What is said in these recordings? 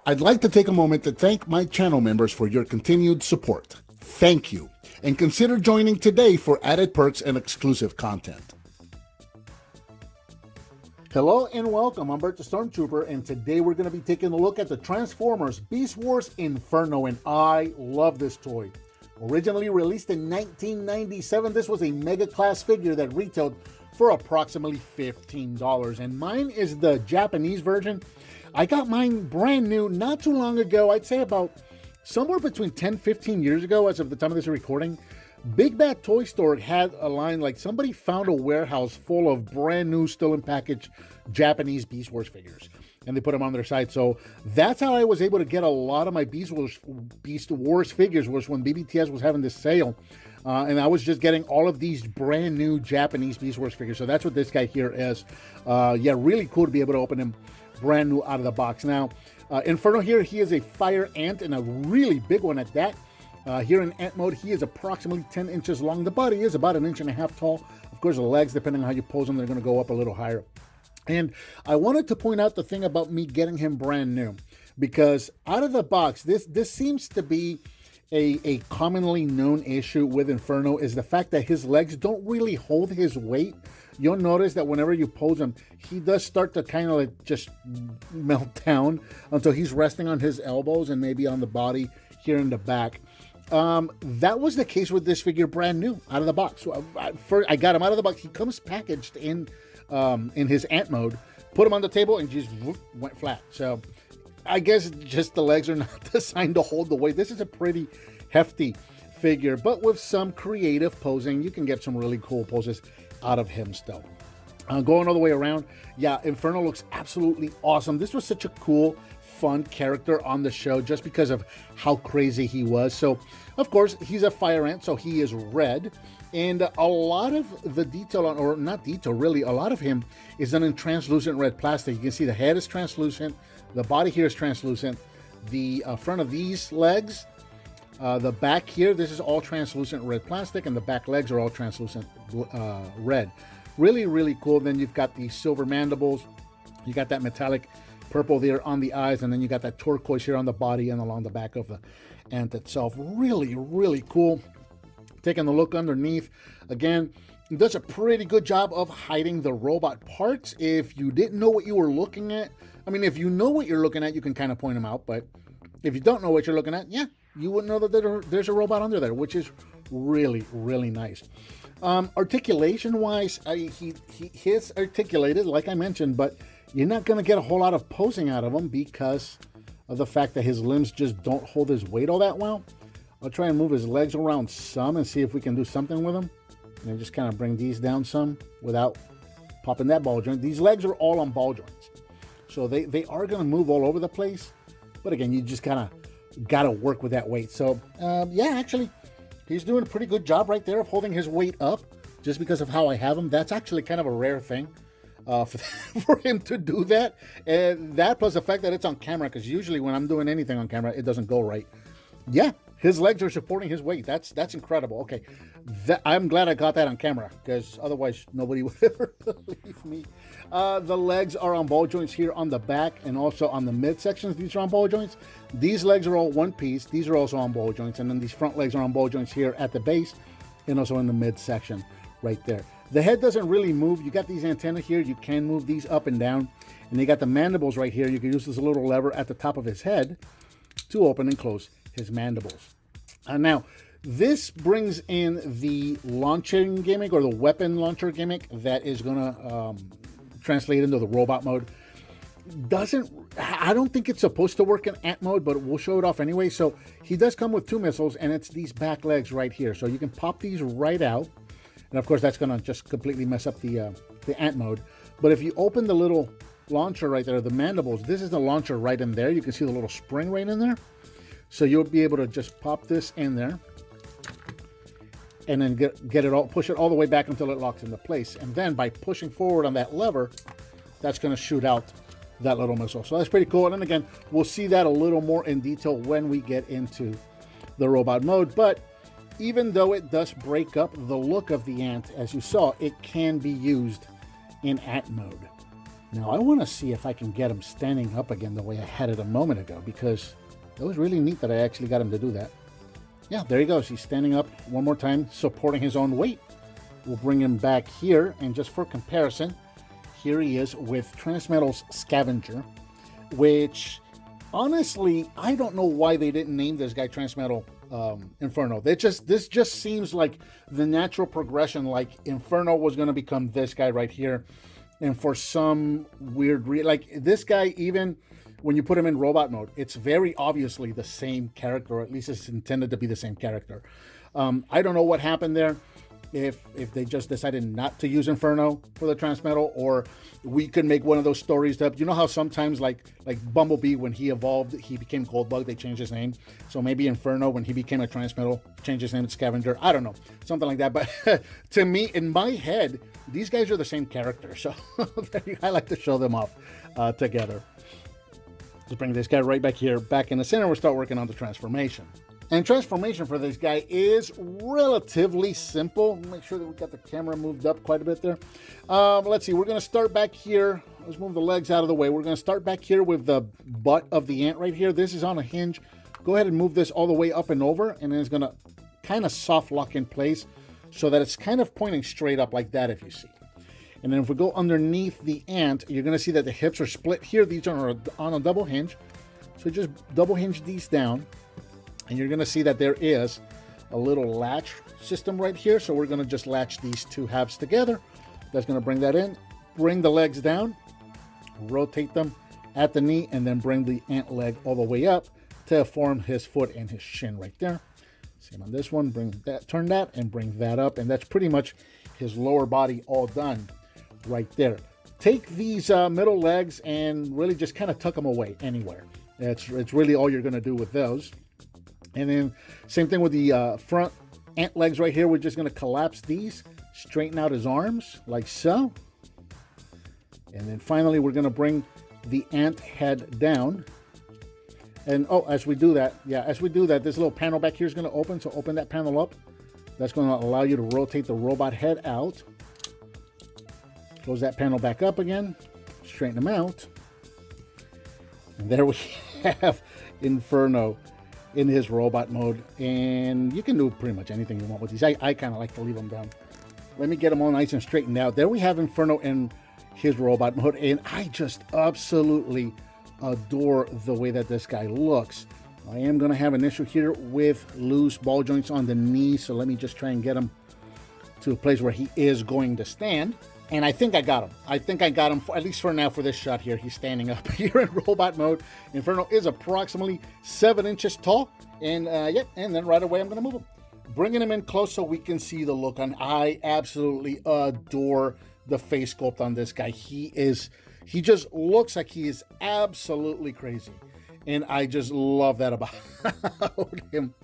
I'd like to take a moment to thank my channel members for your continued support. Thank you, and consider joining today for added perks and exclusive content. Hello and welcome, I'm Bert the Stormtrooper, and today we're going to be taking a look at the Transformers Beast Wars Inferno, and I love this toy. Originally released in 1997, this was a mega class figure that retailed for approximately $15, and mine is the Japanese version. I got mine brand new not too long ago. I'd say about somewhere between 10-15 years ago as of the time of this recording. Big Bad Toy Store had a line like somebody found a warehouse full of brand new, still in package Japanese Beast Wars figures, and they put them on their site. So that's how I was able to get a lot of my Beast Wars figures, was when BBTS was having this sale. And I was just getting all of these brand new Japanese Beast Wars figures. So that's what this guy here is. Yeah, really cool to be able to open him brand new out of the box. Now, Inferno here, he is a fire ant, and a really big one at that. Here in ant mode, he is approximately 10 inches long. The body is about 1.5 inches tall. Of course, the legs, depending on how you pose them, they're going to go up a little higher. And I wanted to point out the thing about me getting him brand new, because out of the box, this seems to be a commonly known issue with Inferno, is the fact that his legs don't really hold his weight. You'll notice that whenever you pose him, he does start to kind of like just melt down until he's resting on his elbows and maybe on the body here in the back. That was the case with this figure brand new out of the box. So I got him out of the box. He comes packaged in his ant mode, put him on the table, and just went flat. So I guess just the legs are not designed to hold the weight. This is a pretty hefty figure, but with some creative posing, you can get some really cool poses out of him still. Going all the way around, yeah, Inferno looks absolutely awesome. This was such a cool, fun character on the show just because of how crazy he was. So, of course, he's a fire ant, so he is red. And a lot of the detail, or not detail really, a lot of him is done in translucent red plastic. You can see the head is translucent, the body here is translucent, the front of these legs, the back here, this is all translucent red plastic, and the back legs are all translucent red. Really, really cool. Then you've got the silver mandibles, you got that metallic purple there on the eyes, and then you got that turquoise here on the body and along the back of the ant itself. Really, really cool. Taking a look underneath, again, it does a pretty good job of hiding the robot parts. If you didn't know what you were looking at, I mean, if you know what you're looking at, you can kind of point them out, but if you don't know what you're looking at, yeah, you wouldn't know that there's a robot under there, which is really, really nice. Articulation-wise, he's articulated, like I mentioned, but you're not going to get a whole lot of posing out of him because of the fact that his limbs just don't hold his weight all that well. I'll try and move his legs around some and see if we can do something with him. And just kind of bring these down some without popping that ball joint. These legs are all on ball joints, so they are going to move all over the place. But again, you just kind of got to work with that weight. So yeah, actually, he's doing a pretty good job right there of holding his weight up just because of how I have him. That's actually kind of a rare thing for him to do that. And that plus the fact that it's on camera, because usually when I'm doing anything on camera, it doesn't go right. Yeah, his legs are supporting his weight. That's incredible. Okay, I'm glad I got that on camera, because otherwise nobody would ever believe me. The legs are on ball joints here on the back and also on the mid sections. These are on ball joints. These legs are all one piece. These are also on ball joints. And then these front legs are on ball joints here at the base and also in the mid section right there. The head doesn't really move. You got these antennae here. You can move these up and down. And you got the mandibles right here. You can use this little lever at the top of his head to open and close his mandibles. Now, this brings in the launching gimmick, or the weapon launcher gimmick, that is going to translate into the robot mode. I don't think it's supposed to work in ant mode, but we'll show it off anyway. So he does come with two missiles, and it's these back legs right here. So you can pop these right out. And of course, that's going to just completely mess up the ant mode. But if you open the little launcher right there, the mandibles, this is the launcher right in there. You can see the little spring right in there. So you'll be able to just pop this in there and then get it all, push it all the way back until it locks into place. And then by pushing forward on that lever, that's going to shoot out that little missile. So that's pretty cool. And then again, we'll see that a little more in detail when we get into the robot mode. But even though it does break up the look of the ant, as you saw, it can be used in ant mode. Now I want to see if I can get him standing up again the way I had it a moment ago, because it was really neat that I actually got him to do that. Yeah, there he goes. He's standing up one more time, supporting his own weight. We'll bring him back here, and just for comparison, here he is with Transmetal's Scavenger, which, honestly, I don't know why they didn't name this guy Transmetal Inferno. This just seems like the natural progression, like Inferno was going to become this guy right here, and for some weird reason, like this guy, even when you put him in robot mode, it's very obviously the same character, or at least it's intended to be the same character. I don't know what happened there. If they just decided not to use Inferno for the Transmetal, or we could make one of those stories up. You know how sometimes like Bumblebee, when he evolved, he became Goldbug, they changed his name. So maybe Inferno, when he became a Transmetal, changed his name to Scavenger. I don't know, something like that. But to me, in my head, these guys are the same character. So I like to show them off together. Let's bring this guy right back here, back in the center. We'll start working on the transformation. And transformation for this guy is relatively simple. Make sure that we got the camera moved up quite a bit there. Let's see, we're going to start back here. Let's move the legs out of the way. We're going to start back here with the butt of the ant right here. This is on a hinge. Go ahead and move this all the way up and over, and then it's going to kind of soft lock in place so that it's kind of pointing straight up like that, if you see. And then if we go underneath the ant, you're going to see that the hips are split here. These are on a double hinge. So just double hinge these down. And you're going to see that there is a little latch system right here. So we're going to just latch these two halves together. That's going to bring that in. Bring the legs down. Rotate them at the knee. And then bring the ant leg all the way up to form his foot and his shin right there. Same on this one. Bring that, turn that, and bring that up. And that's pretty much his lower body all done right there. Take these middle legs and really just kind of tuck them away anywhere. It's really all you're going to do with those. And then same thing with the front ant legs right here. We're just going to collapse these, straighten out his arms like so. And then finally, we're going to bring the ant head down. And oh, as we do that, this little panel back here is going to open. So open that panel up. That's going to allow you to rotate the robot head out. Close that panel back up again. Straighten them out. And there we have Inferno in his robot mode, and you can do pretty much anything you want with these. I kind of like to leave them down. Let me get them all nice and straightened out. There we have Inferno in his robot mode, and I just absolutely adore the way that this guy looks. I am going to have an issue here with loose ball joints on the knee, so let me just try and get him to a place where he is going to stand. And I think I got him. I think I got him, at least for now, for this shot here. He's standing up here in robot mode. Inferno is approximately 7 inches tall. And yeah, and then right away I'm going to move him. Bringing him in close so we can see the look on. I absolutely adore the face sculpt on this guy. He just looks like he is absolutely crazy. And I just love that about him.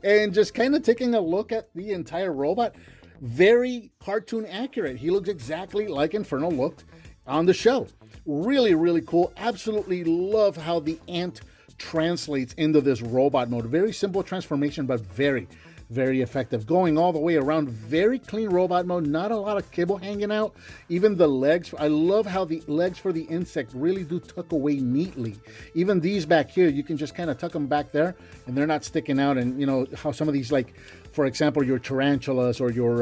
And just kind of taking a look at the entire robot. Very cartoon accurate. He looks exactly like Inferno looked on the show. Really, really cool. Absolutely love how the ant translates into this robot mode. Very simple transformation, but very, very effective. Going all the way around. Very clean robot mode. Not a lot of cable hanging out. Even the legs. I love how the legs for the insect really do tuck away neatly. Even these back here, you can just kind of tuck them back there and they're not sticking out. And you know how some of these, like, for example, your tarantulas or your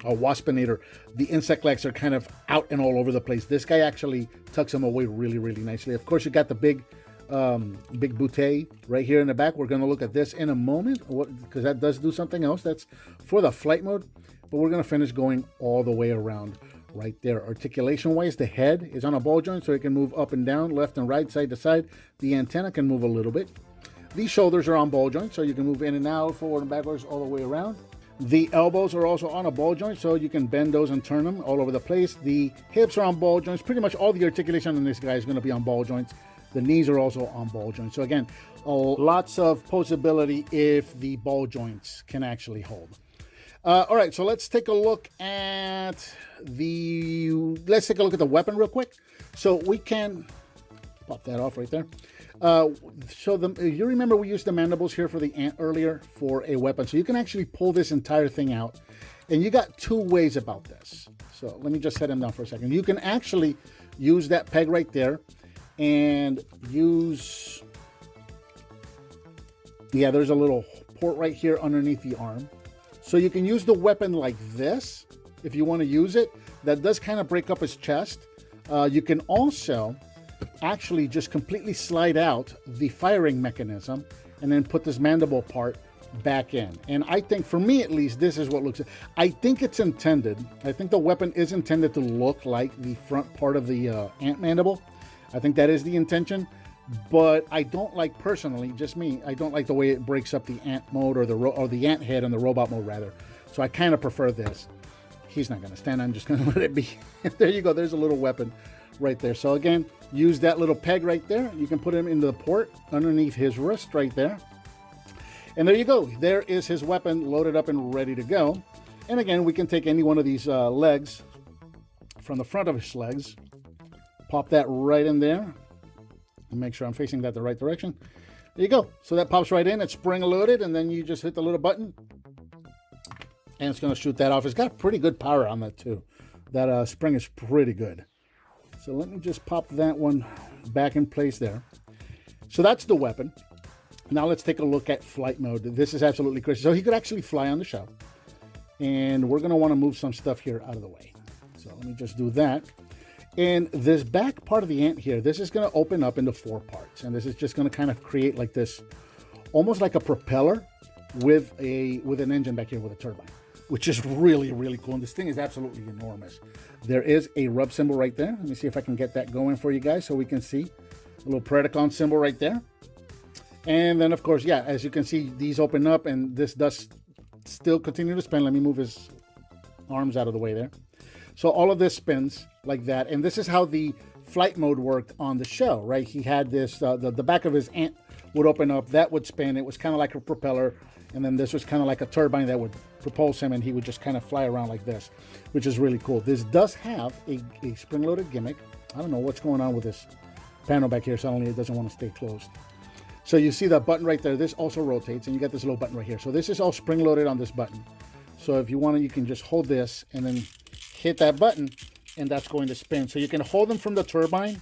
waspinator, the insect legs are kind of out and all over the place. This guy actually tucks them away really, really nicely. Of course, you got the big bootay right here in the back. We're going to look at this in a moment because that does do something else. That's for the flight mode, but we're going to finish going all the way around right there. Articulation wise, the head is on a ball joint so it can move up and down, left and right, side to side. The antenna can move a little bit. These shoulders are on ball joints, so you can move in and out, forward and backwards, all the way around. The elbows are also on a ball joint, so you can bend those and turn them all over the place. The hips are on ball joints. Pretty much all the articulation on this guy is going to be on ball joints. The knees are also on ball joints. So again, lots of posability if the ball joints can actually hold. All right, so let's take a look at the weapon real quick. So we can pop that off right there. You remember we used the mandibles here for the ant earlier for a weapon. So you can actually pull this entire thing out And you got two ways about this. So let me just set him down for a second. You can actually use that peg right there and use, yeah, there's a little port right here underneath the arm. So you can use the weapon like this if you want to use it. That does kind of break up his chest. You can also actually just completely slide out the firing mechanism and then put this mandible part back in. And I think, for me at least, this is what looks, I think it's intended, I think the weapon is intended to look like the front part of the ant mandible. I think that is the intention, but I don't like, personally, just me, I don't like the way it breaks up the ant mode or the ant head and the robot mode rather. So I kind of prefer this. He's not going to stand, I'm just going to let it be. There you go, there's a little weapon right there. So again, use that little peg right there. You can put him into the port underneath his wrist right there. And there you go. There is his weapon loaded up and ready to go. And again, we can take any one of these legs from the front of his legs, pop that right in there, and make sure I'm facing that the right direction. There you go. So that pops right in. It's spring loaded, and then you just hit the little button, and it's going to shoot that off. It's got pretty good power on that too. That spring is pretty good. So let me just pop that one back in place there. So that's the weapon. Now let's take a look at flight mode. This is absolutely crazy. So he could actually fly on the show. And we're going to want to move some stuff here out of the way. So let me just do that. And this back part of the ant here, this is going to open up into 4 parts. And this is just going to kind of create like this, almost like a propeller with an engine back here with a turbine, which is really, really cool. And this thing is absolutely enormous. There is a rub symbol right there. Let me see if I can get that going for you guys so we can see a little Predacon symbol right there. And then, of course, yeah, as you can see, these open up and this does still continue to spin. Let me move his arms out of the way there. So all of this spins like that. And this is how the flight mode worked on the show, right? He had this, the back of his ant would open up, that would spin. It was kind of like a propeller. And then this was kind of like a turbine that would propulse him, and he would just kind of fly around like this, which is really cool. This does have a spring-loaded gimmick. I don't know what's going on with this panel back here. Suddenly it doesn't want to stay closed. So you see that button right there. This also rotates, and you got this little button right here. So this is all spring-loaded on this button. So if you want to, you can just hold this and then hit that button, and that's going to spin. So you can hold them from the turbine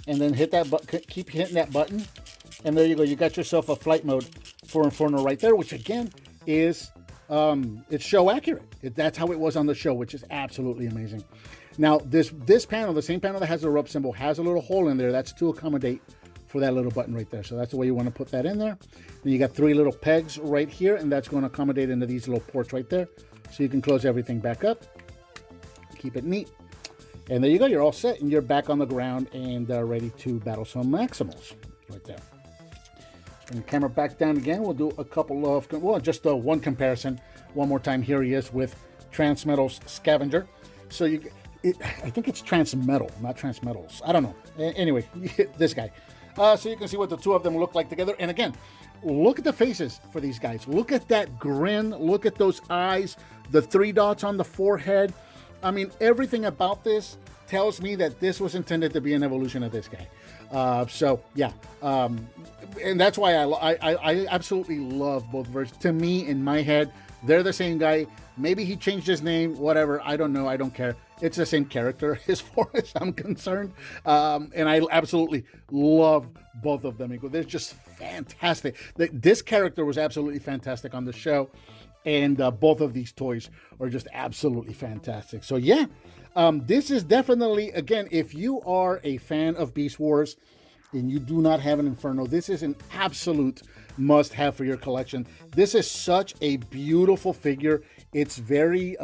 and then hit that button, keep hitting that button, and there you go. You got yourself a flight mode for Inferno right there, which again is it's show accurate. That's how it was on the show, which is absolutely amazing. Now this panel, the same panel that has the rub symbol, has a little hole in there. That's to accommodate for that little button right there. So that's the way you want to put that in there. Then you got 3 little pegs right here, and that's going to accommodate into these little ports right there. So you can close everything back up, keep it neat. And there you go, you're all set, and you're back on the ground and ready to battle some Maximals right there. Bring the camera back down again. We'll do a couple of, well, just one comparison. One more time. Here he is with Transmetal's Scavenger. So I think it's Transmetal, not Transmetals. I don't know. Anyway, this guy. So you can see what the two of them look like together. And again, look at the faces for these guys. Look at that grin. Look at those eyes. The 3 dots on the forehead. I mean, everything about this tells me that this was intended to be an evolution of this guy. So yeah, and that's why I absolutely love both versions. To me, in my head, they're the same guy. Maybe he changed his name, whatever. I don't know. I don't care. It's the same character as far as I'm concerned. And I absolutely love both of them. They're just fantastic. This character was absolutely fantastic on the show. And both of these toys are just absolutely fantastic. So yeah, this is definitely, again, if you are a fan of Beast Wars and you do not have an Inferno, this is an absolute must-have for your collection. This is such a beautiful figure. It's very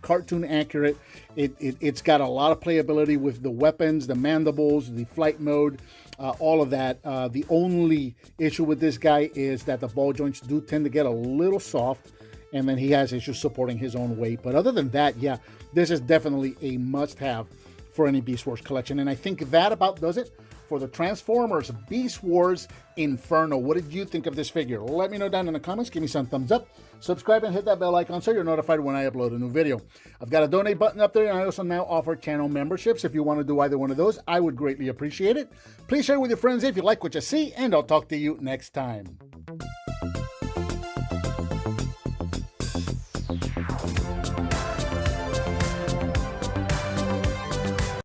cartoon accurate. It's got a lot of playability with the weapons, the mandibles, the flight mode, all of that. The only issue with this guy is that the ball joints do tend to get a little soft, and then he has issues supporting his own weight. But other than that, yeah, this is definitely a must-have for any Beast Wars collection. And I think that about does it for the Transformers Beast Wars Inferno. What did you think of this figure? Let me know down in the comments. Give me some thumbs up. Subscribe and hit that bell icon so you're notified when I upload a new video. I've got a donate button up there, and I also now offer channel memberships. If you want to do either one of those, I would greatly appreciate it. Please share with your friends if you like what you see, and I'll talk to you next time.